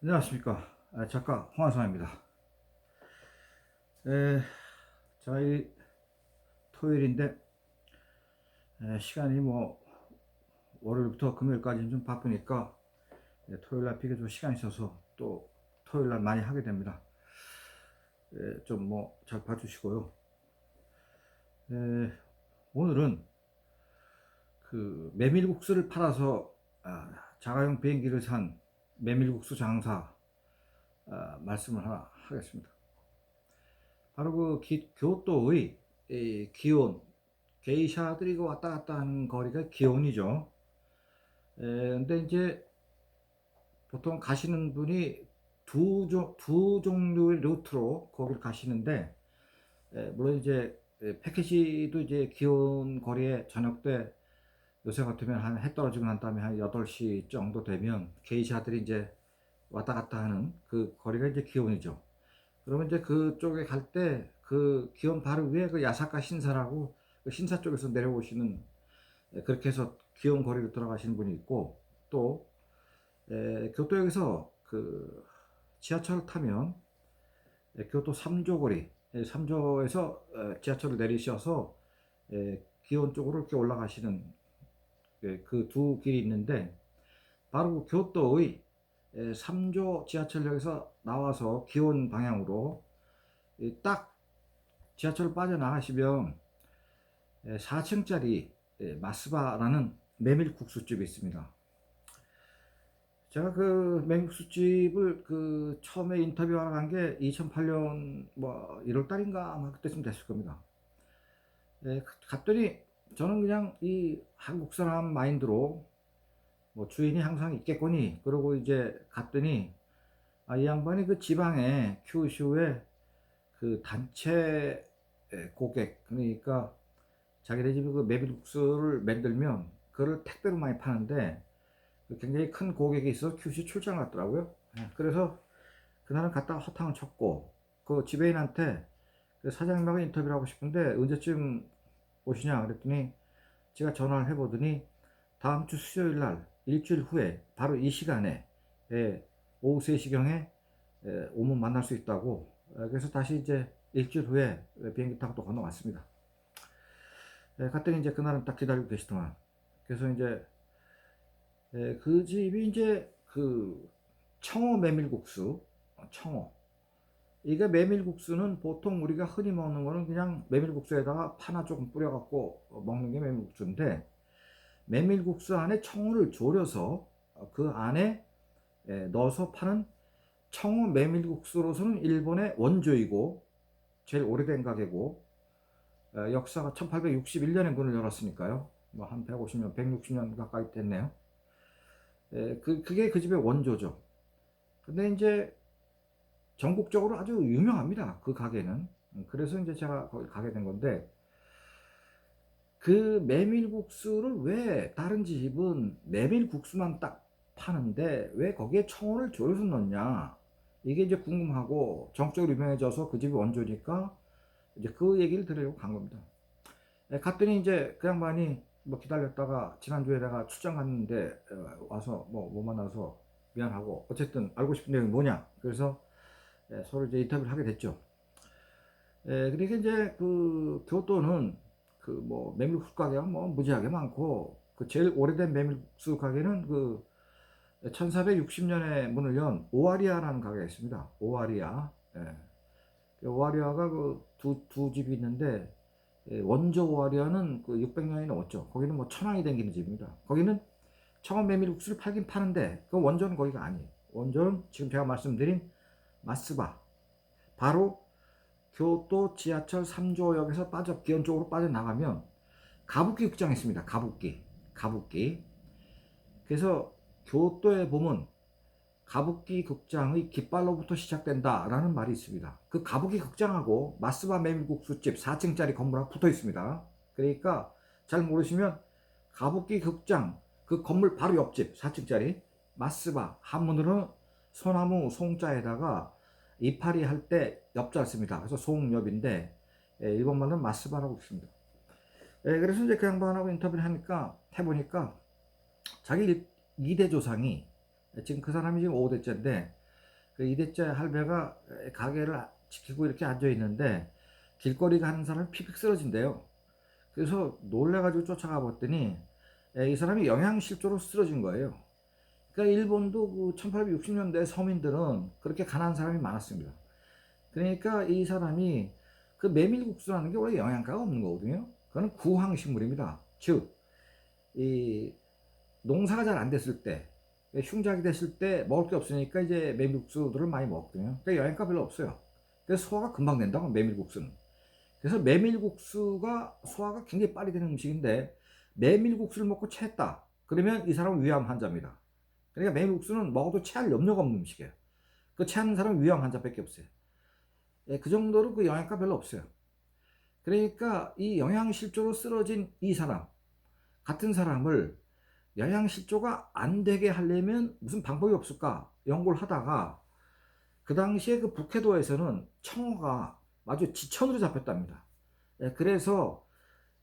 안녕하십니까. 작가 홍한상입니다. 저희 토요일인데 시간이 뭐 월요일부터 금요일까지는 좀 바쁘니까 토요일날 비교적 시간이 있어서 또 토요일날 많이 하게 됩니다. 좀 뭐 잘 봐주시고요. 오늘은 그 메밀국수를 팔아서 자가용 비행기를 산 메밀국수 장사 말씀을 하나 하겠습니다. 바로 그 교토의 이 기온, 게이샤들이 왔다 갔다 하는 거리가 기온이죠. 근데 이제 보통 가시는 분이 두 종류의 루트로 거기를 가시는데, 물론 이제 패키지도 이제 기온 거리에 저녁 때 요새 같으면 한 해 떨어지고 난 다음에 한 8시 정도 되면 게이샤들이 이제 왔다 갔다 하는 그 거리가 이제 기온이죠. 그러면 이제 그쪽에 갈 때 그 기온 바로 위에 그 야사카 신사라고 그 신사 쪽에서 내려오시는 그렇게 해서 기온 거리로 들어가시는 분이 있고, 또 교토역에서 그 지하철을 타면 교토 3조 거리 3조에서 지하철을 내리셔서 기온 쪽으로 이렇게 올라가시는 그 두 길이 있는데, 바로 그 교토의 3조 지하철역에서 나와서 기온 방향으로 딱 지하철 빠져나가시면 4층짜리 마스바라는 메밀국수집이 있습니다. 제가 그 메밀국수집을 그 처음에 인터뷰하러 간 게 2008년 뭐 1월 달인가 아마 그때쯤 됐을 겁니다. 갔더니 저는 그냥 이 한국 사람 마인드로 뭐 주인이 항상 있겠거니 그러고 이제 갔더니, 이 양반이 그 지방에 큐슈에 그 단체 고객, 그러니까 자기네 집에 그 메밀국수를 만들면 그거를 택배로 많이 파는데, 그 굉장히 큰 고객이 있어서 큐시 출장을 갔더라고요. 그래서 그날은 갔다가 허탕을 쳤고, 그 지배인한테 그 사장님하고 인터뷰를 하고 싶은데 언제쯤 오시냐 그랬더니, 제가 전화를 해보더니 다음 주 수요일 날 일주일 후에 바로 이 시간에 오후 3시경에 오면 만날 수 있다고. 그래서 다시 이제 일주일 후에 비행기 타고 또 건너왔습니다. 갔더니 이제 그날은 딱 기다리고 계시더만. 그래서 이제 그 집이 이제 그 청어 메밀국수, 청어. 이게 메밀국수는 보통 우리가 흔히 먹는 거는 그냥 메밀국수에다가 파나 조금 뿌려갖고 먹는 게 메밀국수인데, 메밀국수 안에 청어를 졸여서 그 안에 넣어서 파는 청어 메밀국수로서는 일본의 원조이고 제일 오래된 가게고, 역사가 1861년에 문을 열었으니까요. 뭐 한 150년, 160년 가까이 됐네요. 그게 그 집의 원조죠. 근데 이제 전국적으로 아주 유명합니다. 그 가게는. 그래서 이제 제가 거기 가게 된 건데, 그 메밀국수를 왜 다른 집은 메밀국수만 딱 파는데 왜 거기에 청어를 졸여서 넣냐? 이게 이제 궁금하고 전국적으로 유명해져서 그 집이 원조니까 이제 그 얘기를 들으려고 간 겁니다. 갔더니 이제 그 양반이 뭐 기다렸다가 지난주에 내가 출장 갔는데 와서 못 만나서 미안하고, 어쨌든 알고 싶은 내용이 뭐냐, 그래서 서로 이제 인터뷰를 하게 됐죠. 그러니까 이제 그 교토는 그 뭐 메밀국수 가게가 뭐 무지하게 많고, 그 제일 오래된 메밀국수 가게는 그 1460년에 문을 연 오와리아라는 가게가 있습니다. 오와리아. 그 오와리아가 그 두 집이 있는데, 원조 오와리아는 그 600년이 넘었죠. 거기는 뭐 천황이 댕기는 집입니다. 거기는 청원 메밀국수를 팔긴 파는데 그 원조는 거기가 아니에요. 원조는 지금 제가 말씀드린 마스바, 바로 교토 지하철 3조역에서 기원 쪽으로 빠져나가면 가부키 극장이 있습니다. 가부키. 그래서 교토에 보면 가부키 극장의 깃발로부터 시작된다라는 말이 있습니다. 그 가부키 극장하고 마스바 메밀국수집 4층짜리 건물하고 붙어 있습니다. 그러니까 잘 모르시면 가부키 극장 그 건물 바로 옆집 4층짜리 마스바, 한문으로는 소나무 송자에다가 이파리 할 때 엽자 씁니다. 그래서 송엽인데 일본말로는 마스바라고 있습니다. 그래서 이제 그 양반하고 인터뷰를 해보니까 자기 2대 조상이, 지금 그 사람이 지금 5대째인데 그 2대째 할배가 가게를 지키고 이렇게 앉아 있는데 길거리 가는 사람이 피픽 쓰러진대요. 그래서 놀래가지고 쫓아가 봤더니 이 사람이 영양실조로 쓰러진 거예요. 그러니까 일본도 그 1860년대 서민들은 그렇게 가난한 사람이 많았습니다. 그러니까 이 사람이 그 메밀국수라는 게 원래 영양가가 없는 거거든요. 그거는 구황식물입니다. 즉, 이 농사가 잘 안 됐을 때, 흉작이 됐을 때 먹을 게 없으니까 이제 메밀국수들을 많이 먹거든요. 그러니까 영양가 별로 없어요. 그래서 소화가 금방 된다고, 메밀국수는. 그래서 메밀국수가 소화가 굉장히 빨리 되는 음식인데, 메밀국수를 먹고 체했다. 그러면 이 사람은 위암 환자입니다. 그러니까 메밀국수는 먹어도 체할 염려가 없는 음식이에요. 그 체하는 사람은 위암 환자밖에 없어요. 예, 그 정도로 그 영양가 별로 없어요. 그러니까 이 영양실조로 쓰러진 이 사람, 같은 사람을 영양실조가 안 되게 하려면 무슨 방법이 없을까 연구를 하다가 그 당시에 그 북해도에서는 청어가 아주 지천으로 잡혔답니다. 예, 그래서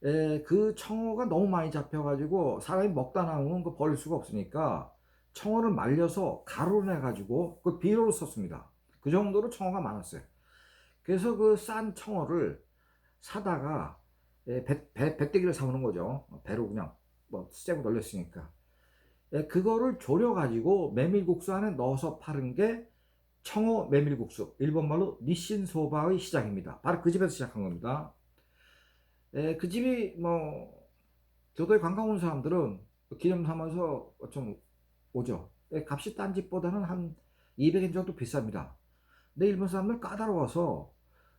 그 청어가 너무 많이 잡혀가지고 사람이 먹다 남으면 그 버릴 수가 없으니까 청어를 말려서 가루로 내가지고 그 비료로 썼습니다. 그 정도로 청어가 많았어요. 그래서 그 싼 청어를 사다가 배때기를 사오는 거죠. 배로 그냥 뭐 쇠고 널렸으니까. 그거를 졸여가지고 메밀국수 안에 넣어서 파는 게 청어 메밀국수, 일본말로 니신소바의 시작입니다. 바로 그 집에서 시작한 겁니다. 그 집이 뭐 교도에 관광 온 사람들은 기념 삼아서 좀 오죠. 값이 딴 집보다는 한 200엔 정도 비쌉니다. 근데 일본 사람들 까다로워서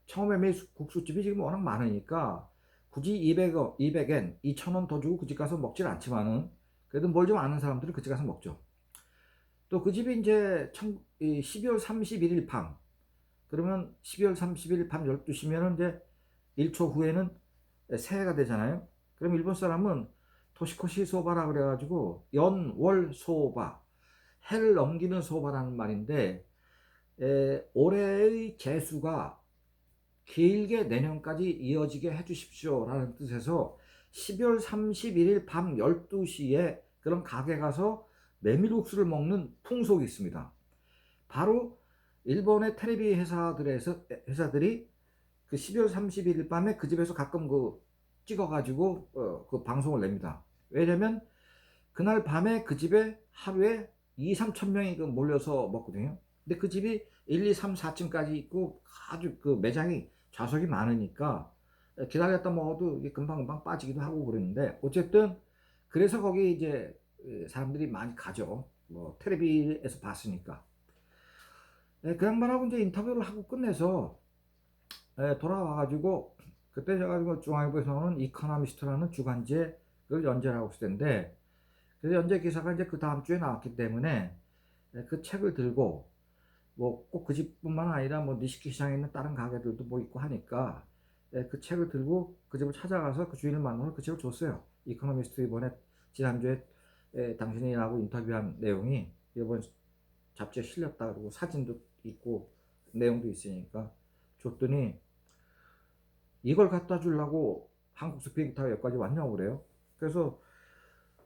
처음에 국수집이 지금 워낙 많으니까 굳이 200원, 200엔, 2,000원 더 주고 그 집 가서 먹질 않지만은 그래도 뭘 좀 아는 사람들은 그 집 가서 먹죠. 또 그 집이 이제 12월 31일 밤, 그러면 12월 31일 밤 12시면은 이제 1초 후에는 새해가 되잖아요. 그럼 일본 사람은 토시코시 소바라 그래가지고 연월 소바, 해를 넘기는 소바라는 말인데 올해의 재수가 길게 내년까지 이어지게 해주십시오 라는 뜻에서 12월 31일 밤 12시에 그런 가게 가서 메밀국수를 먹는 풍속이 있습니다. 바로 일본의 텔레비 회사들이 그 12월 31일 밤에 그 집에서 가끔 그 찍어가지고 그 방송을 냅니다. 왜냐면 그날 밤에 그 집에 하루에 2, 3천 명이 그 몰려서 먹거든요. 근데 그 집이 1, 2, 3, 4층까지 있고 아주 그 매장이 좌석이 많으니까 기다렸다 먹어도 금방금방 빠지기도 하고 그러는데 어쨌든 그래서 거기 이제 사람들이 많이 가죠. 뭐 텔레비에서 봤으니까. 그 양반하고 이제 인터뷰를 하고 끝내서 돌아와가지고 그때 제가 그 중앙일보에서 나오는 이코노미스트라는 주간지에 그걸 연재를 하고 있을 텐데 그래서 연재 기사가 이제 그 다음 주에 나왔기 때문에 그 책을 들고 뭐 꼭 그 집뿐만 아니라 뭐 니시키 시장에 있는 다른 가게들도 뭐 있고 하니까 그 책을 들고 그 집을 찾아가서 그 주인을 만나서 그 책을 줬어요. 이코노미스트 이번에 지난주에 당신이라고 인터뷰한 내용이 이번 잡지에 실렸다 그러고 사진도 있고 내용도 있으니까 줬더니 이걸 갖다 주려고 한국에서 비행기 타고 여기까지 왔냐고 그래요. 그래서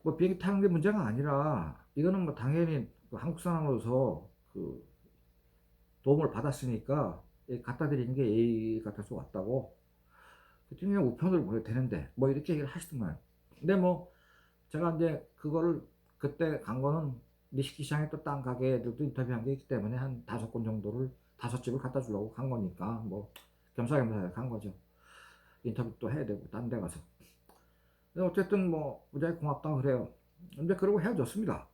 뭐 비행기 타는 게 문제가 아니라 이거는 뭐 당연히 그 한국 사람으로서 그 도움을 받았으니까 갖다 드리는 게 예의 같아서 왔다고. 그랬더니 그냥 우편으로 보내도 되는데 뭐 이렇게 얘기를 하시더만. 근데 뭐 제가 이제 그거를 그때 간 거는 니시키 시장에 또 딴 가게들도 인터뷰한 게 있기 때문에 한 5건 정도를 5집을 갖다 주려고 간 거니까 뭐 겸사겸사 간 거죠. 인터뷰 또 해야 되고 딴 데 가서. 근데 어쨌든 뭐 무지하게 고맙다고 그래요. 근데 그러고 헤어졌습니다.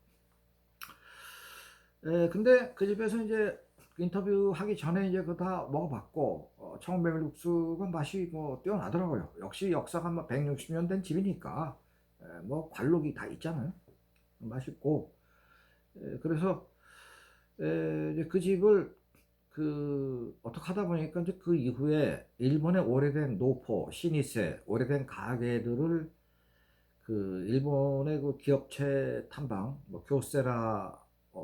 근데 그 집에서 이제 인터뷰 하기 전에 이제 그거 다 먹어봤고 청메밀국수가 맛이 뭐 뛰어나더라고요. 역시 역사가 뭐 160년 된 집이니까 뭐 관록이 다 있잖아요. 맛있고 그래서 이제 그 집을 그 어떻게 하다 보니까 이제 그 이후에 일본의 오래된 노포, 시니세, 오래된 가게들을 그 일본의 그 기업체 탐방, 뭐 교세라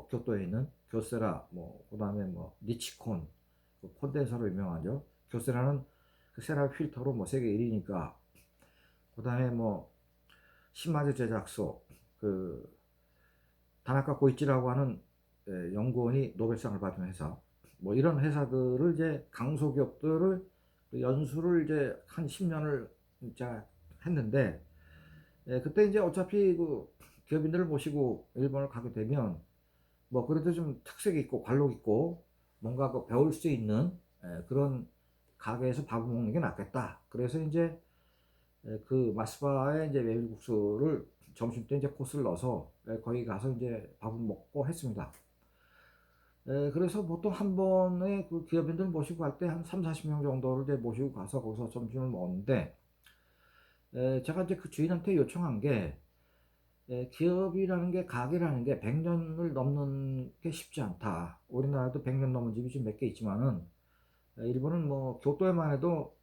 교토에 있는 교세라, 뭐 그다음에 뭐 니치콘, 그 콘덴서로 유명하죠. 교세라는 그 세라 필터로 뭐 세계 1위니까. 그다음에 뭐 신마제 제작소, 그 다나카 고이치라고 하는 연구원이 노벨상을 받은 회사, 뭐 이런 회사들을 이제 강소기업들을 연수를 이제 한 10년을 진짜 했는데, 그때 이제 어차피 그 기업인들을 모시고 일본을 가게 되면 뭐 그래도 좀 특색 있고 관록 있고 뭔가 그 배울 수 있는 그런 가게에서 밥을 먹는 게 낫겠다. 그래서 이제 그 마스바에 이제 메밀국수를 점심 때 이제 코스를 넣어서 거기 가서 이제 밥을 먹고 했습니다. 그래서 보통 한 번에 그 기업인들 모시고 갈 때 한 3, 40명 정도를 이제 모시고 가서 거기서 점심을 먹었는데, 제가 이제 그 주인한테 요청한 게, 기업이라는 게, 가게라는 게 100년을 넘는 게 쉽지 않다. 우리나라도 100년 넘은 집이 좀 몇 개 있지만은, 일본은 뭐 교토에만 해도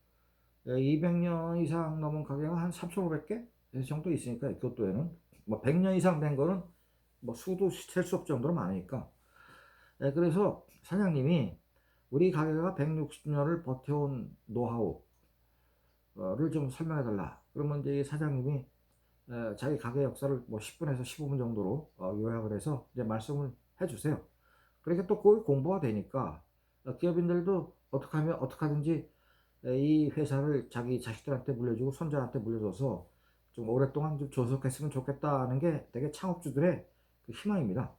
200년 이상 넘은 가게가 한 3,500개 정도 있으니까, 교토에는 뭐 100년 이상 된 거는 뭐 수도 셀 수 없을 정도로 많으니까. 그래서 사장님이 우리 가게가 160년을 버텨온 노하우를 좀 설명해 달라. 그러면 이제 이 사장님이 자기 가게 역사를 뭐 10분에서 15분 정도로 요약을 해서 이제 말씀을 해 주세요. 그러니까 또 그게 공부가 되니까 기업인들도 어떻게 하면 어떻게든지 이 회사를 자기 자식들한테 물려주고 손자한테 물려줘서 좀 오랫동안 좀 조속했으면 좋겠다는 게 되게 창업주들의 그 희망입니다.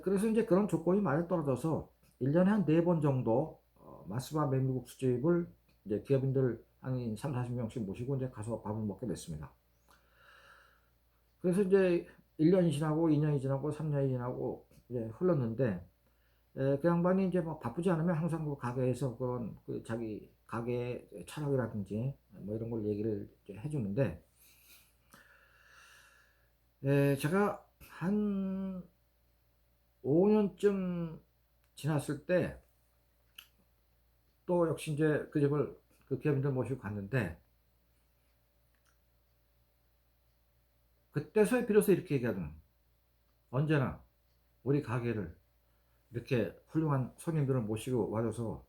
그래서 이제 그런 조건이 많이 떨어져서 1년에 한 4번 정도 마스바 메밀국수집을 이제 기업인들 한 3, 40명씩 모시고 이제 가서 밥을 먹게 됐습니다. 그래서 이제 1년이 지나고 2년이 지나고 3년이 지나고 이제 흘렀는데, 그 양반이 이제 뭐 바쁘지 않으면 항상 그 가게에서 그런 그 자기 가게 철학이라든지 뭐 이런 걸 얘기를 이제 해주는데, 제가 한 5년쯤 지났을 때 또 역시 이제 그 집을 그 기업인들 모시고 갔는데, 그때서야 비로소 이렇게 얘기하더라고요. 언제나 우리 가게를 이렇게 훌륭한 손님들을 모시고 와줘서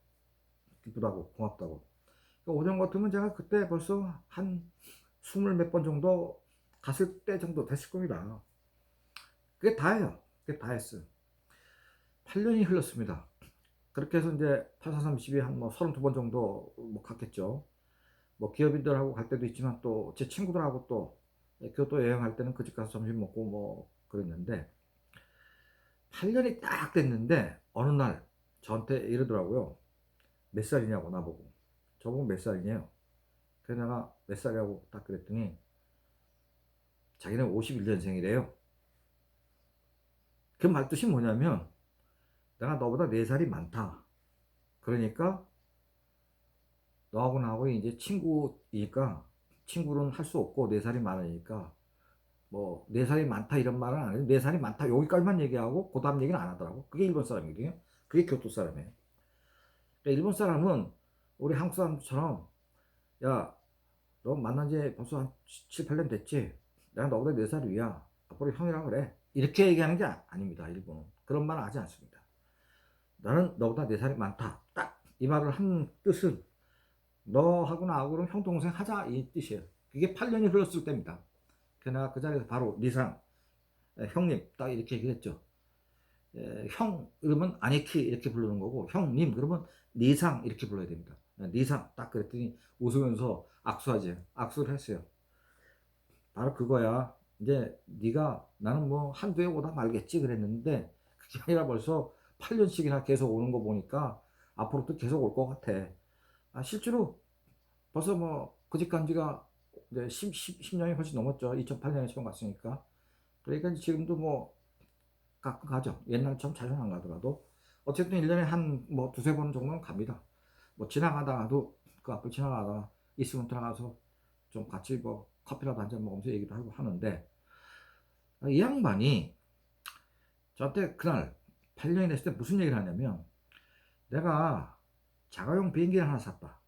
기쁘다고 고맙다고. 그러니까 오전 같으면 제가 그때 벌써 한 20 몇 번 정도 갔을 때 정도 됐을 겁니다. 그게 다예요. 그게 다 했어요. 8년이 흘렀습니다. 그렇게 해서 이제 843집이 한 뭐 32번 정도 뭐 갔겠죠. 뭐 기업인들하고 갈 때도 있지만 또 제 친구들하고 또 교토 여행할 때는 그 집 가서 점심 먹고 뭐 그랬는데, 8년이 딱 됐는데 어느 날 저한테 이러더라고요. 몇 살이냐고 나보고. 저보고 몇 살이냐요. 그래서 내가 몇 살이라고 딱 그랬더니 자기는 51년생이래요. 그 말뜻이 뭐냐면 내가 너보다 4살이 많다. 그러니까 너하고 나하고 이제 친구이니까 친구는 할 수 없고 4살이 많으니까 뭐 4살이 많다 이런 말은 안 해요. 4살이 많다 여기까지만 얘기하고 그 다음 얘기는 안 하더라고. 그게 일본 사람이거든요. 그게 교토 사람이에요. 그러니까 일본 사람은 우리 한국 사람처럼 야, 너 만난 지 벌써 한 7, 8년 됐지? 내가 너보다 4살 위야. 앞으로 형이라 그래. 이렇게 얘기하는 게 아닙니다. 일본은. 그런 말은 하지 않습니다. 나는 너보다 4살이 많다. 딱 이 말을 한 뜻은 너하고 나하고는 형 동생 하자 이 뜻이에요. 그게 8년이 흘렀을 때입니다. 그래서 내가 그 자리에서 바로 니상 형님 딱 이렇게 얘기했죠. 형 그러면 아니키 이렇게 부르는 거고, 형님 그러면 니상 이렇게 불러야 됩니다. 니상 딱 그랬더니 웃으면서 악수하지. 악수를 했어요. 바로 그거야. 이제 네가 나는 뭐 한두 해 오다 말겠지 그랬는데 그게 아니라 벌써 8년씩이나 계속 오는 거 보니까 앞으로도 계속 올 것 같아. 실제로 벌써 뭐 그 집 간 지가 이제 10년이 훨씬 넘었죠. 2008년에 처음 갔으니까. 그러니까 지금도 뭐 가끔 가죠. 옛날처럼 자주는 안 가더라도 어쨌든 1년에 한 뭐 두세 번 정도는 갑니다. 뭐 지나가다가도 그 앞을 지나가다가 있으면 들어가서 좀 같이 뭐 커피라도 한 잔 먹으면서 얘기도 하고 하는데, 이 양반이 저한테 그날 8년이 됐을 때 무슨 얘기를 하냐면 내가 자가용 비행기를 하나 샀다.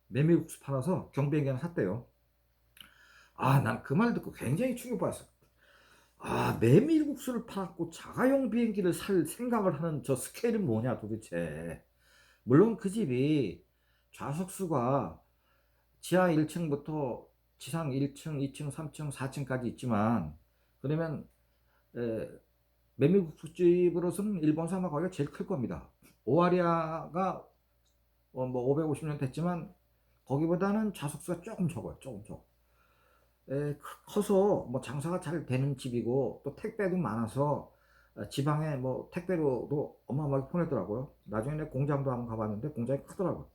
메밀국수 팔아서 경비행기 하나 샀대요. 난 그 말 듣고 굉장히 충격받았어. 메밀국수를 팔았고 자가용 비행기를 살 생각을 하는 저 스케일은 뭐냐 도대체. 물론 그 집이 좌석수가 지하 1층부터 지상 1층, 2층, 3층, 4층까지 있지만, 그러면 메밀국수집으로서는 일본에서 아마 거기가 제일 클 겁니다. 오하리아가 뭐 550년 됐지만 거기보다는 좌석수가 조금 적어요. 조금 적어. 커서 뭐 장사가 잘 되는 집이고 또 택배도 많아서 지방에 뭐 택배로도 어마어마하게 보내더라고요. 나중에 내 공장도 한번 가봤는데 공장이 크더라고요.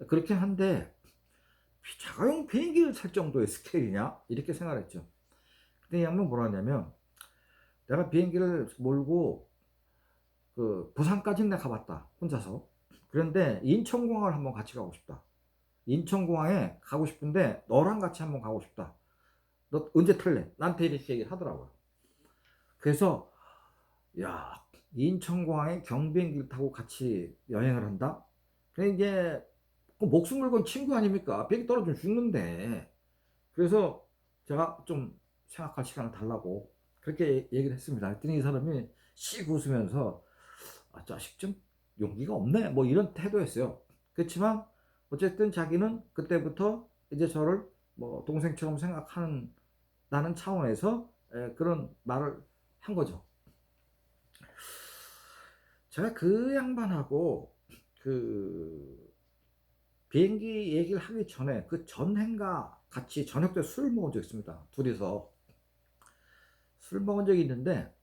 그렇긴 한데 자가용 비행기를 탈 정도의 스케일이냐 이렇게 생각했죠. 근데 이 양반 뭐라 하냐면 내가 비행기를 몰고 그 부산까지는 내가 가봤다 혼자서. 그런데 인천공항을 한번 같이 가고 싶다. 인천공항에 가고 싶은데 너랑 같이 한번 가고 싶다. 너 언제 탈래? 나한테 이렇게 얘기를 하더라고요. 그래서 야, 인천공항에 경비행기를 타고 같이 여행을 한다? 그래 이제 그 목숨을 건 친구 아닙니까? 비행기 떨어지면 죽는데. 그래서 제가 좀 생각할 시간을 달라고 그렇게 얘기를 했습니다. 그랬더니 이 사람이 씩 웃으면서 아, 자식 좀 용기가 없네 뭐 이런 태도였어요. 그렇지만 어쨌든 자기는 그때부터 이제 저를 뭐 동생처럼 생각하는 나는 차원에서 그런 말을 한 거죠. 제가 그 양반하고 그 비행기 얘기를 하기 전에 그 전행과 같이 저녁 때 술을 먹은 적이 있습니다. 둘이서 술 먹은 적이 있는데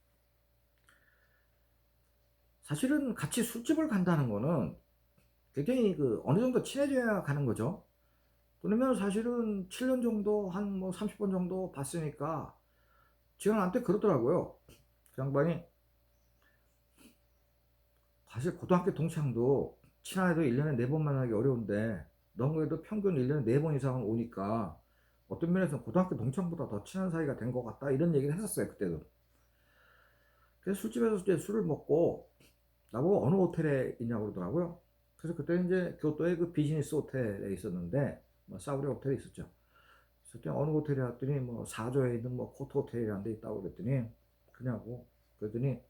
사실은 같이 술집을 간다는 거는 굉장히 그 어느 정도 친해져야 가는 거죠. 그러면 사실은 7년 정도 한 뭐 30번 정도 봤으니까 지금 한테 그러더라고요. 그 양반이 사실 고등학교 동창도 친한 애도 1년에 4번 만나기 어려운데 너무 그래도 평균 1년에 4번 이상은 오니까 어떤 면에서는 고등학교 동창보다 더 친한 사이가 된 것 같다 이런 얘기를 했었어요 그때도. 그래서 술집에서 이제 술을 먹고 나보고 어느 호텔에 있냐고 그러더라고요. 그래서 그때 이제 교토의 그 비즈니스 호텔에 있었는데 뭐 싸구려 호텔에 있었죠. 그때 어느 호텔에 갔더니 뭐 사조에 있는 뭐 코트 호텔이라는 데 있다고 그랬더니 그냐고 그랬더니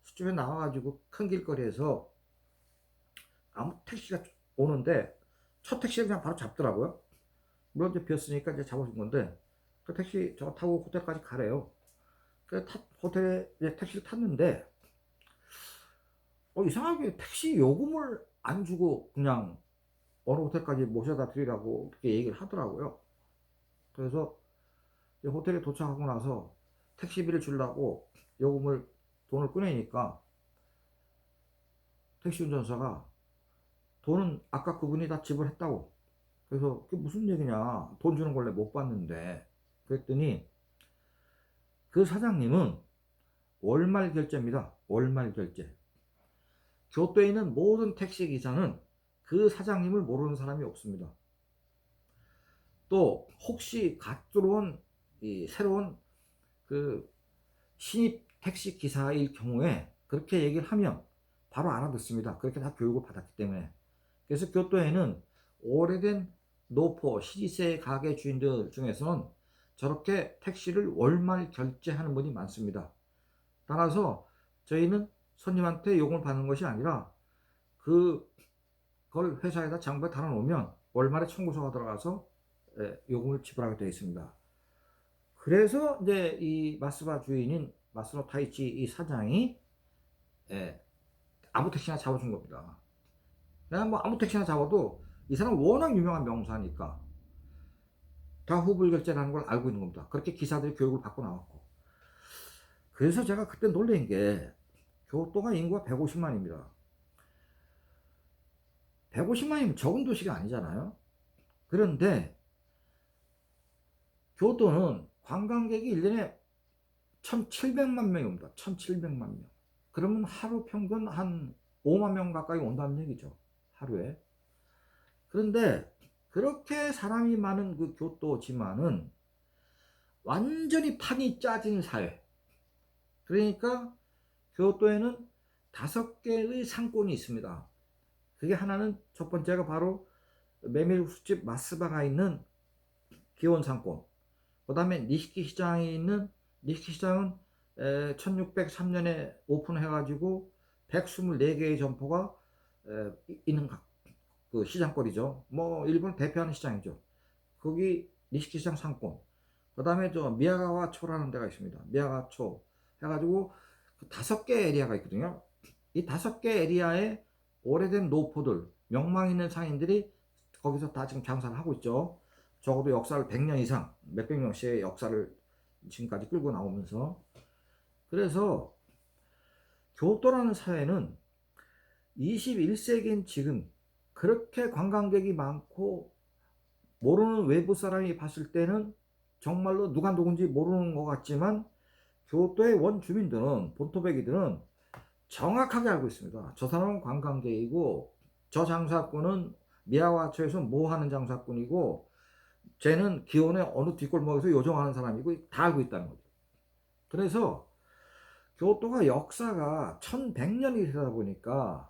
술집에 나와가지고 큰 길거리에서 아무 택시가 오는데 첫 택시를 그냥 바로 잡더라고요. 물론 이제 비었으니까 이제 잡아준 건데 그 택시 저거 타고 호텔까지 가래요. 그 호텔에 이제 택시를 탔는데 이상하게 택시 요금을 안 주고 그냥 어느 호텔까지 모셔다 드리라고 그렇게 얘기를 하더라고요. 그래서 호텔에 도착하고 나서 택시비를 주려고 돈을 꺼내니까 택시 운전사가 돈은 아까 그분이 다 지불했다고. 그래서 그게 무슨 얘기냐, 돈 주는 걸 못 받는데. 그랬더니 그 사장님은 월말 결제입니다. 월말 결제. 교토에 있는 모든 택시 기사는 그 사장님을 모르는 사람이 없습니다. 또 혹시 갓 들어온 이 새로운 그 신입 택시 기사일 경우에 그렇게 얘기를 하면 바로 알아듣습니다. 그렇게 다 교육을 받았기 때문에. 그래서 교토에는 오래된 노포 시세 가게 주인들 중에서는 저렇게 택시를 월말 결제하는 분이 많습니다. 따라서 저희는 손님한테 요금을 받는 것이 아니라 그걸 회사에다 장부에 달아놓으면 월말에 청구서가 들어가서 요금을 지불하게 되어 있습니다. 그래서 이제 이 마스바 주인인 마스노 타이치 이 사장이 아무 택시나 잡아준 겁니다. 내가 뭐 아무 택시나 잡아도 이 사람 워낙 유명한 명사니까 다 후불 결제라는 걸 알고 있는 겁니다. 그렇게 기사들이 교육을 받고 나왔고. 그래서 제가 그때 놀란 게 교토가 인구가 150만입니다. 150만이면 적은 도시가 아니잖아요. 그런데 교토는 관광객이 1년에 1700만 명이 옵니다. 1700만 명. 그러면 하루 평균 한 5만 명 가까이 온다는 얘기죠. 하루에. 그런데 그렇게 사람이 많은 그 교토지만은 완전히 판이 짜진 사회. 그러니까 교토에는 5개의 상권이 있습니다. 그게 하나는 첫 번째가 바로 메밀국수집 마스바가 있는 기원 상권. 그 다음에 니시키 시장에 있는 니시키 시장은 1603년에 오픈해가지고 124개의 점포가 있는 그 시장거리죠. 뭐 일본 대표하는 시장이죠. 거기 니시키 시장 상권. 그 다음에 저 미야가와초라는 데가 있습니다. 미야가초 해가지고 그 5개 에리아가 있거든요. 이 5개 에리아에 오래된 노포들, 명망 있는 상인들이 거기서 다 지금 장사를 하고 있죠. 적어도 역사를 100년 이상, 몇백 년씩의 역사를 지금까지 끌고 나오면서. 그래서 교토라는 사회는 21세기인 지금 그렇게 관광객이 많고 모르는 외부 사람이 봤을 때는 정말로 누가 누군지 모르는 것 같지만 교토의 원주민들은, 본토백이들은 정확하게 알고 있습니다. 저 사람은 관광객이고 저 장사꾼은 미야와처에서 뭐 하는 장사꾼이고 쟤는 기온의 어느 뒷골목에서 요정하는 사람이고 다 알고 있다는 거죠. 그래서 교토가 역사가 1100년이 되다 보니까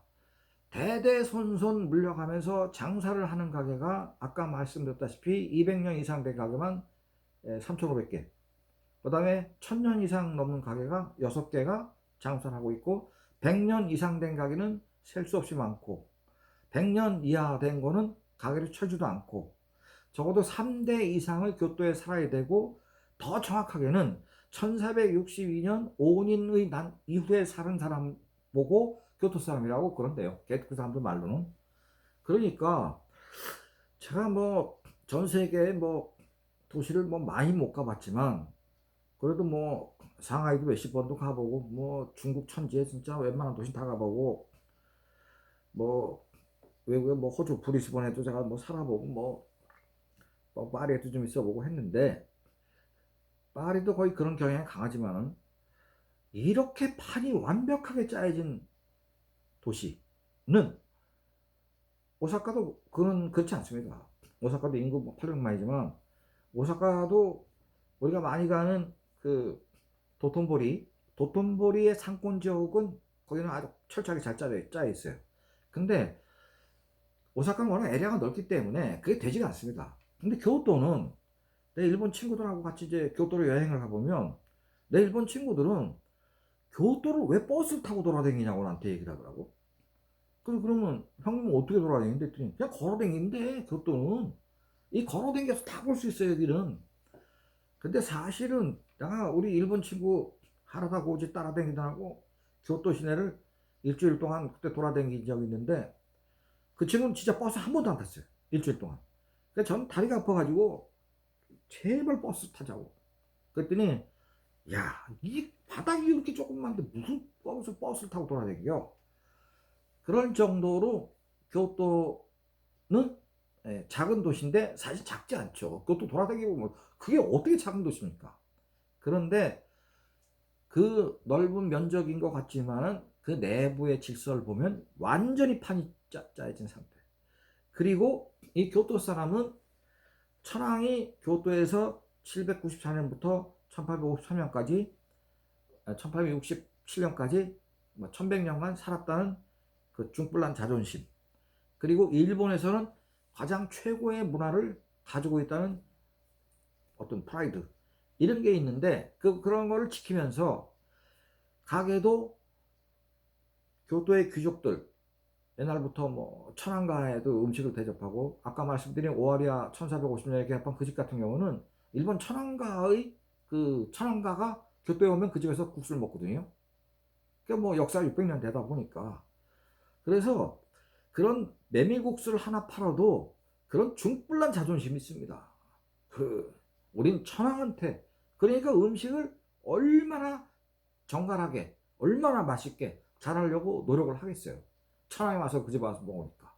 대대손손 물려가면서 장사를 하는 가게가 아까 말씀드렸다시피 200년 이상 된 가게만 3,500개, 그 다음에 1000년 이상 넘는 가게가 6개가 장사를 하고 있고 100년 이상 된 가게는 셀 수 없이 많고 100년 이하 된 거는 가게를 쳐주도 않고 적어도 3대 이상을 교토에 살아야 되고 더 정확하게는 1462년 오닌의 난 이후에 사는 사람 보고 교토 사람이라고 그런대요. 그 사람들 말로는. 그러니까 제가 뭐 전 세계 뭐 도시를 뭐 많이 못 가봤지만 그래도 뭐 상하이도 몇십 번도 가보고 뭐 중국 천지에 진짜 웬만한 도시 다 가보고 뭐 외국에 뭐 호주 브리스번에도 제가 뭐 살아보고 뭐 파리에도 좀 있어보고 했는데 파리도 거의 그런 경향이 강하지만은 이렇게 판이 완벽하게 짜여진 도시는 오사카도 그런 그렇지 않습니다. 오사카도 인구 뭐 800만이지만 오사카도 우리가 많이 가는 그 도톤보리의 상권 지역은 거기는 아주 철저하게 잘 짜여 있어요. 근데 오사카는 워낙 에리아가 넓기 때문에 그게 되지가 않습니다. 근데 교토는 내 일본 친구들하고 같이 이제 교토로 여행을 가보면 내 일본 친구들은 교토를 왜 버스를 타고 돌아다니냐고 나한테 얘기를 하더라고. 그러면 형님은 어떻게 돌아다니는데 했더니 그냥 걸어다니는데 교토는 이 걸어다녀서 다 볼 수 있어요 여기는. 근데 사실은 내가 우리 일본 친구 하라다 고지 따라다니다하고 교토 시내를 일주일 동안 그때 돌아다닌 적이 있는데 그 친구는 진짜 버스 한 번도 안 탔어요 일주일 동안. 그래서 전 다리가 아파가지고 제발 버스 타자고 그랬더니 야 이 바닥이 이렇게 조그만데 무슨 버스를 타고 돌아다녀. 그럴 정도로 교토는 작은 도시인데 사실 작지 않죠. 교토 돌아다니고 뭐 그게 어떻게 작은 도시입니까? 그런데 그 넓은 면적인 것 같지만은 그 내부의 질서를 보면 완전히 판이 짜여진 상태. 그리고 이 교토 사람은 천황이 교토에서 794년부터 1853년까지 1867년까지 1100년간 살았다는 그 중불난 자존심, 그리고 일본에서는 가장 최고의 문화를 가지고 있다는 어떤 프라이드, 이런 게 있는데 그런 거를 지키면서 가게도 교토의 귀족들 옛날부터 뭐 천황가에도 음식을 대접하고 아까 말씀드린 오하리와 1450년에 개업한 그 집 같은 경우는 일본 천황가의 그 천황가가 교토에 오면 그 집에서 국수를 먹거든요. 그러니까 뭐 역사 600년 되다 보니까 그래서 그런 메밀국수를 하나 팔아도 그런 중불난 자존심이 있습니다. 우린 천황한테 그러니까 음식을 얼마나 정갈하게 얼마나 맛있게 잘하려고 노력을 하겠어요. 천황에 와서 그 집 와서 먹으니까.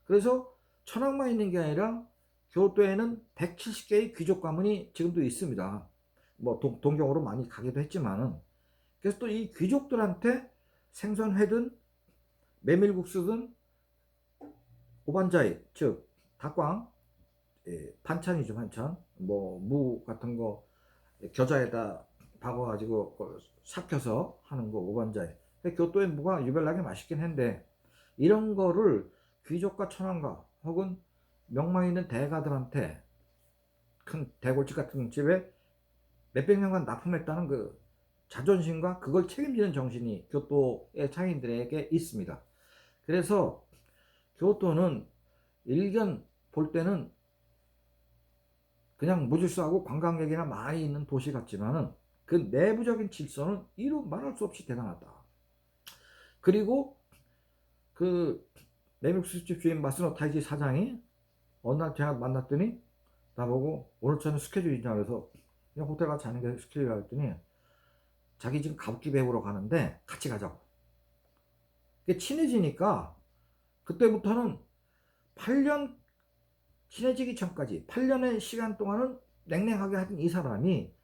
그래서 천황만 있는 게 아니라 교토에는 170개의 귀족 가문이 지금도 있습니다. 뭐 동경으로 많이 가기도 했지만은 그래서 또 이 귀족들한테 생선회든 메밀국수든 오반자이 즉 닭광, 반찬이죠 반찬, 뭐 무 같은 거 겨자에다 박아가지고 삭혀서 하는 거 오반자이. 교토의 무가 유별나게 맛있긴 한데 이런 거를 귀족과 천황가 혹은 명망 있는 대가들한테 큰 대골집 같은 집에 몇백 년간 납품했다는 그 자존심과 그걸 책임지는 정신이 교토의 상인들에게 있습니다. 그래서 교토는 일견 볼 때는 그냥 무질서하고 관광객이나 많이 있는 도시 같지만은 그 내부적인 질서는 이루 말할 수 없이 대단하다. 그리고 그 메밀 술집 주인 마스노 타이지 사장이 어느 날 제가 만났더니 나보고 오늘 저는 스케줄이냐 그래서 그냥 호텔 가서 자는 게 스케줄이라 했더니 자기 지금 가부키 배우러 가는데 같이 가자고. 친해지니까 그때부터는 8년 친해지기 전까지 8년의 시간 동안은 냉랭하게 하던 이 사람이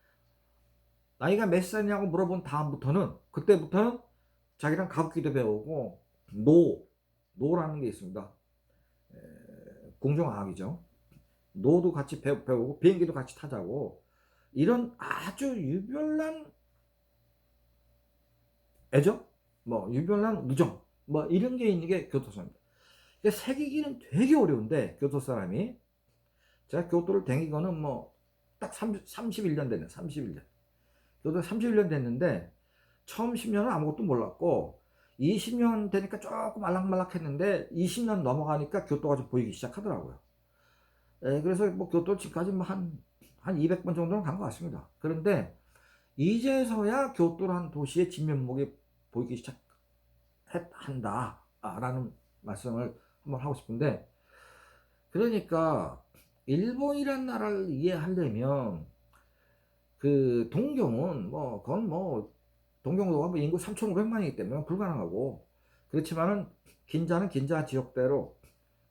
나이가 몇 살이냐고 물어본 다음부터는 그때부터는 자기랑 가부키도 배우고 노라는 게 있습니다. 공중화학이죠. 노도 같이 배우고 비행기도 같이 타자고 이런 아주 유별난 애정, 뭐 유별난 우정, 뭐 이런 게 있는 게 교토사입니다. 그러니까 새기기는 되게 어려운데 교토 사람이 제가 교토를 다닌 거는 뭐 딱 31년 됐네. 31년. 교토 31년 됐는데 처음 10년은 아무것도 몰랐고 20년 되니까 조금 알락말락했는데 20년 넘어가니까 교토가 좀 보이기 시작하더라고요. 그래서 뭐 교토 지금까지 뭐 한 200번 정도는 간 것 같습니다. 그런데 이제서야 교토라는 도시의 진면목이 보이기 시작한다 라는 말씀을 한번 하고 싶은데, 그러니까 일본이란 나라를 이해하려면 그 동경은 뭐 그건 뭐 동경도가 뭐 인구 3,500만이기 때문에 불가능하고, 그렇지만은 긴자는 긴자 지역대로,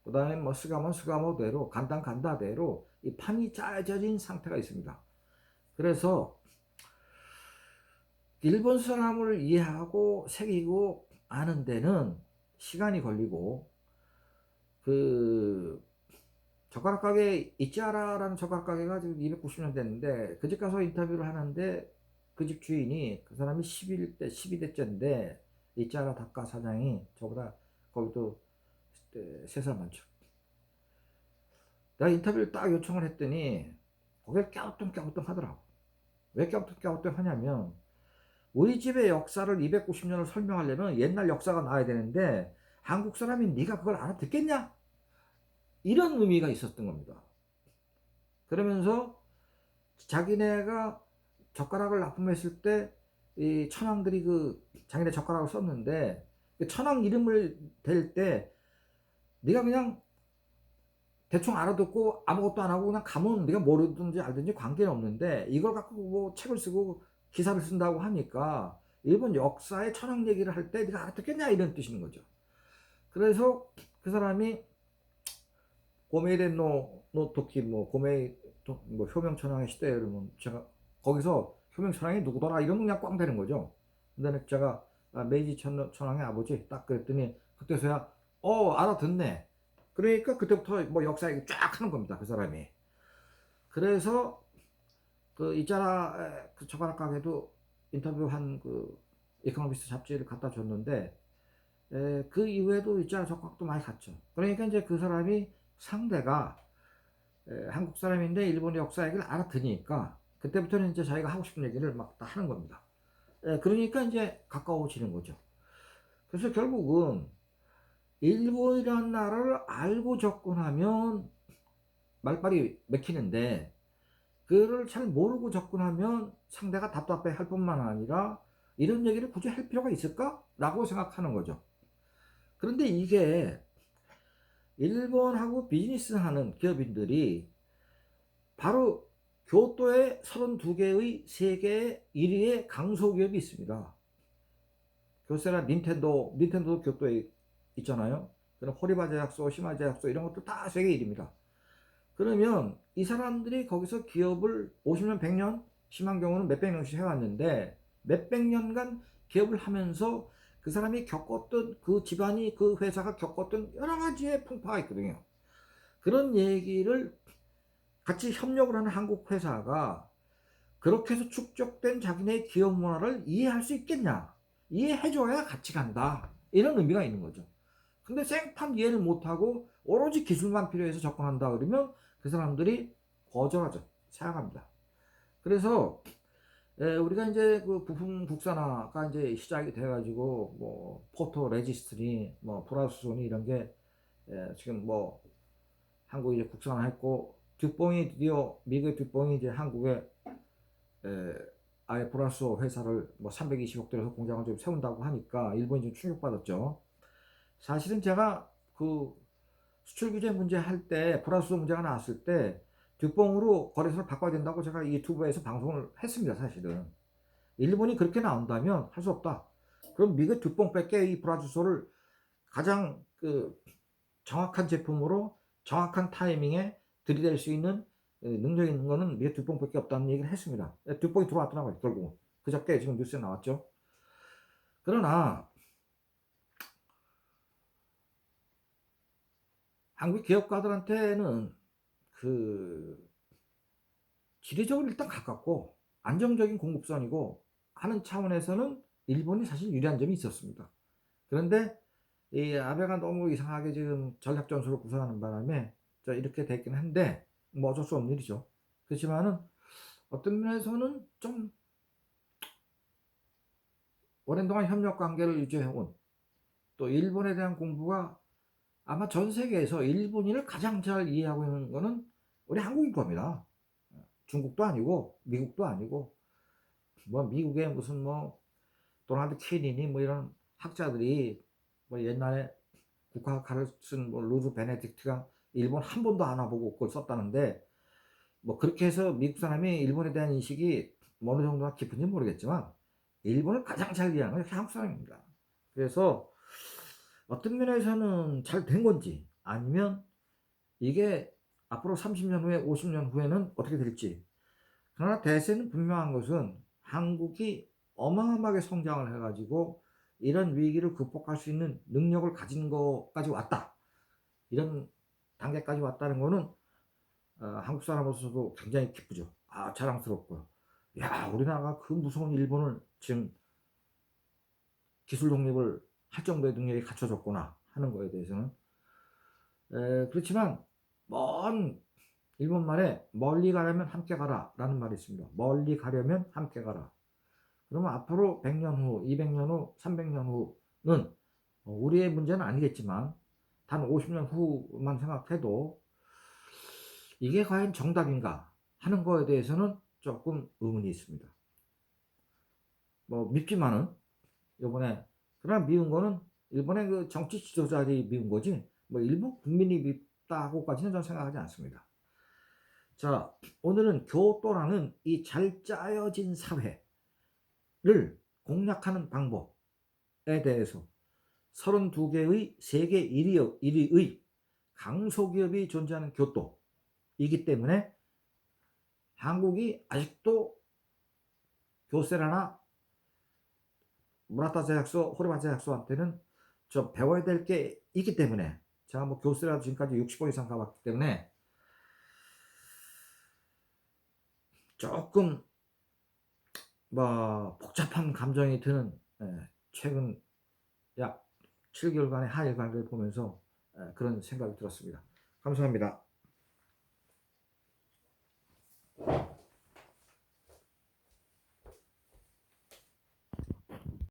그 다음에 뭐 스가모는 스가모대로, 간다는 간다대로 이 판이 짜여진 상태가 있습니다. 그래서 일본 사람을 이해하고 새기고 아는 데는 시간이 걸리고, 그 젓가락 가게 이치하라라는 젓가락 가게가 지금 290년 됐는데 그 집 가서 인터뷰를 하는데 그 집 주인이, 그 사람이 11대 12대째인데 이치하라 닭가 사장이 저보다 거기도 3살 많죠. 내가 인터뷰를 딱 요청을 했더니 거기에 깨우뚱깨우뚱 하더라고. 왜 깨우뚱깨우뚱 하냐면 우리 집의 역사를 290년을 설명하려면 옛날 역사가 나와야 되는데 한국 사람이 네가 그걸 알아듣겠냐? 이런 의미가 있었던 겁니다. 그러면서 자기네가 젓가락을 납품했을 때 이 천황들이 그 자기네 젓가락을 썼는데 그 천황 이름을 댈 때 네가 그냥 대충 알아듣고 아무것도 안 하고 그냥 가면 네가 모르든지 알든지 관계는 없는데 이걸 갖고 뭐 책을 쓰고 기사를 쓴다고 하니까 일본 역사의 천황 얘기를 할 때 네가 알아듣겠냐 이런 뜻인 거죠. 그래서 그 사람이 고메이덴노 노토키 뭐 고메이 뭐 효명천황의 시대 이러면 제가 거기서 효명천황이 누구더라 이러면 그냥 꽝 되는 거죠. 근데 제가 메이지 천황의 아버지 딱 그랬더니 그때서야 알아듣네. 그러니까 그때부터 뭐 역사 얘기 쫙 하는 겁니다 그 사람이. 그래서 그 있잖아 그 젓가락 가게도 인터뷰한 그 이코노미스트 잡지를 갖다 줬는데 그 이후에도 있잖아 젓가락도 많이 갔죠. 그러니까 이제 그 사람이 상대가 한국 사람인데 일본의 역사 얘기를 알아듣으니까 그때부터는 이제 자기가 하고 싶은 얘기를 막 다 하는 겁니다. 그러니까 이제 가까워지는 거죠. 그래서 결국은 일본이라는 나라를 알고 접근하면 말빨이 맥히는데 그를 잘 모르고 접근하면 상대가 답답해 할 뿐만 아니라 이런 얘기를 굳이 할 필요가 있을까? 라고 생각하는 거죠. 그런데 이게 일본하고 비즈니스 하는 기업인들이 바로 교토에 32개의 세계 1위의 강소기업이 있습니다. 교세나 닌텐도도 교토에 있잖아요. 그럼 호리바 제약소, 시마 제약소 이런 것도 다 세계 1위입니다. 그러면 이 사람들이 거기서 기업을 50년, 100년, 심한 경우는 몇백 년씩 해왔는데 몇백 년간 기업을 하면서 그 사람이 겪었던 그 집안이 그 회사가 겪었던 여러 가지의 풍파가 있거든요. 그런 얘기를 같이 협력을 하는 한국 회사가 그렇게 해서 축적된 자기네 기업 문화를 이해할 수 있겠냐? 이해해줘야 같이 간다. 이런 의미가 있는 거죠. 근데 생판 이해를 못하고 오로지 기술만 필요해서 접근한다 그러면 그 사람들이 거절하죠. 사양합니다. 그래서 우리가 이제 그 부품 국산화가 이제 시작이 돼가지고 뭐 포토 레지스트니 뭐 브라우스존이 이런 게 지금 뭐 한국이 이제 국산화했고 듀뽕이 드디어 미국의 듀뽕이 이제 한국에 아예 보라수소 회사를 뭐 320억 들여서 공장을 좀 세운다고 하니까 일본이 좀 충격받았죠. 사실은 제가 그 수출 규제 문제 할 때 보라수소 문제가 나왔을 때 듀뽕으로 거래소를 바꿔야 된다고 제가 유튜브에서 방송을 했습니다. 사실은 일본이 그렇게 나온다면 할 수 없다. 그럼 미국 듀뽕밖에 이 보라수소를 가장 그 정확한 제품으로 정확한 타이밍에 들이댈 수 있는 능력 있는 거는 미국 듀뽕밖에 없다는 얘기를 했습니다. 듀뽕이 들어왔더라고요. 결국 그저께 지금 뉴스에 나왔죠. 그러나 한국 기업가들한테는 그 지리적으로 일단 가깝고 안정적인 공급선이고 하는 차원에서는 일본이 사실 유리한 점이 있었습니다. 그런데 이 아베가 너무 이상하게 지금 전략 전술을 구사하는 바람에 이렇게 됐긴 한데 뭐 어쩔 수 없는 일이죠. 그렇지만은 어떤 면에서는 좀 오랜 동안 협력 관계를 유지해온 또 일본에 대한 공부가 아마 전 세계에서 일본인을 가장 잘 이해하고 있는 거는 우리 한국일 겁니다. 중국도 아니고 미국도 아니고 뭐 미국의 무슨 뭐 도널드 킨이니 뭐 이런 학자들이 뭐 옛날에 국화학을 쓴 뭐 루즈 베네딕트가 일본 한 번도 안 와보고 그걸 썼다는데 뭐 그렇게 해서 미국 사람이 일본에 대한 인식이 어느 정도나 깊은지 모르겠지만 일본을 가장 잘 이해하는 건 한국 사람입니다. 그래서 어떤 면에서는 잘 된 건지 아니면 이게 앞으로 30년 후에 50년 후에는 어떻게 될지. 그러나 대세는 분명한 것은 한국이 어마어마하게 성장을 해가지고 이런 위기를 극복할 수 있는 능력을 가진 것까지 왔다. 이런 단계까지 왔다는 거는 한국 사람으로서도 굉장히 기쁘죠. 아, 자랑스럽고요. 야, 우리나라가 그 무서운 일본을 지금 기술 독립을 할 정도의 능력이 갖춰졌구나 하는 거에 대해서는 그렇지만 먼 일본 말에 멀리 가려면 함께 가라 라는 말이 있습니다. 멀리 가려면 함께 가라. 그러면 앞으로 100년 후, 200년 후, 300년 후는 우리의 문제는 아니겠지만 단 50년 후만 생각해도 이게 과연 정답인가 하는 거에 대해서는 조금 의문이 있습니다. 뭐 밉지만은 요번에 그러나 미운 거는 일본의 그 정치 지도자들이 미운 거지 뭐 일본 국민이 밉다고까지는 저는 생각하지 않습니다. 자, 오늘은 교토라는 이 잘 짜여진 사회를 공략하는 방법에 대해서 32개의 세계 1위의 강소기업이 존재하는 교토이기 때문에 한국이 아직도 교세라나 무라타 제약소, 호리마 제약소한테는 저 배워야 될 게 있기 때문에 제가 뭐 교세라도 지금까지 60번 이상 가봤기 때문에 조금 뭐 복잡한 감정이 드는 최근 약 7개월간의 한일 관계를 보면서 그런 생각이 들었습니다. 감사합니다.